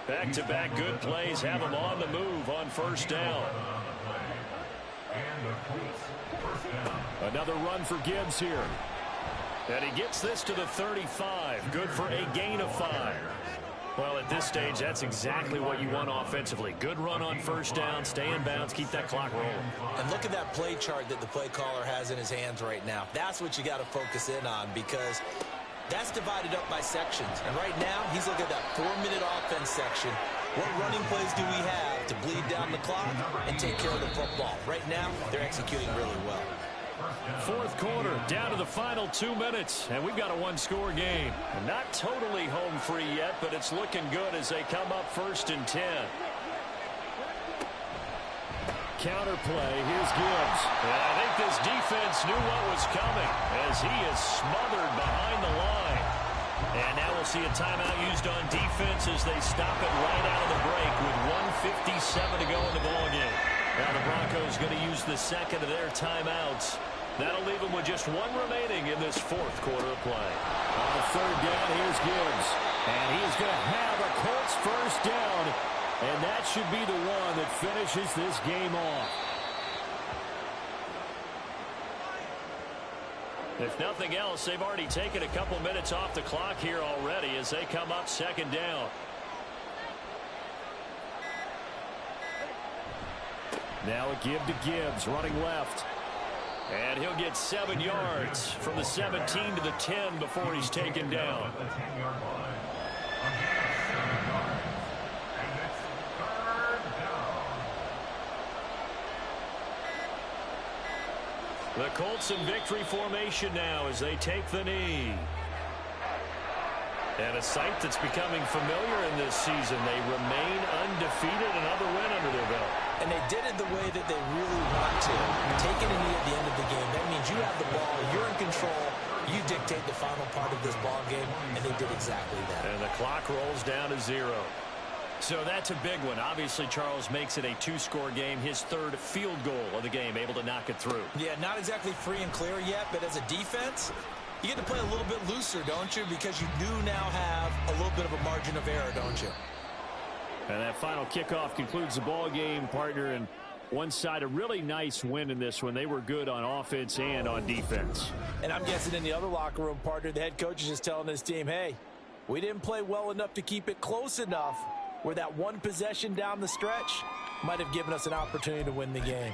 Back-to-back good plays have them on the move on first down. Another run for Gibbs here. And he gets this to the 35. Good for a gain of 5. Well, at this stage, that's exactly what you want offensively. Good run on first down, stay in bounds, keep that clock rolling. And look at that play chart that the play caller has in his hands right now. That's what you got to focus in on, because that's divided up by sections. And right now, he's looking at that 4-minute offense section. What running plays do we have to bleed down the clock and take care of the football? Right now, they're executing really well. Fourth quarter, down to the final 2 minutes, and we've got a one-score game. Not totally home free yet, but it's looking good as they come up 1st and 10. Counter play, here's Gibbs. And I think this defense knew what was coming as he is smothered behind the line. And now we'll see a timeout used on defense as they stop it right out of the break with 1:57 to go in the ballgame. Now the Broncos going to use the second of their timeouts. That'll leave them with just one remaining in this fourth quarter of play. On the third down, here's Gibbs. And he is going to have a Colts first down. And that should be the one that finishes this game off. If nothing else, they've already taken a couple minutes off the clock here already as they come up 2nd down. Now a give to Gibbs, running left. And he'll get 7 yards from the 17 to the 10 before he's taken down. The Colts in victory formation now as they take the knee. And a sight that's becoming familiar in this season. They remain undefeated, another win under their belt. And they did it the way that they really want to. Taking a knee at the end of the game, that means you have the ball, you're in control, you dictate the final part of this ball game, and they did exactly that. And the clock rolls down to 0. So that's a big one. Obviously, Charles makes it a 2-score game. His 3rd field goal of the game, able to knock it through. Yeah, not exactly free and clear yet, but as a defense, you get to play a little bit looser, don't you? Because you do now have a little bit of a margin of error, don't you? And that final kickoff concludes the ball game, partner. And one side, a really nice win in this one. They were good on offense and on defense. And I'm guessing in the other locker room, partner, the head coach is just telling his team, hey, we didn't play well enough to keep it close enough where that one possession down the stretch might have given us an opportunity to win the game.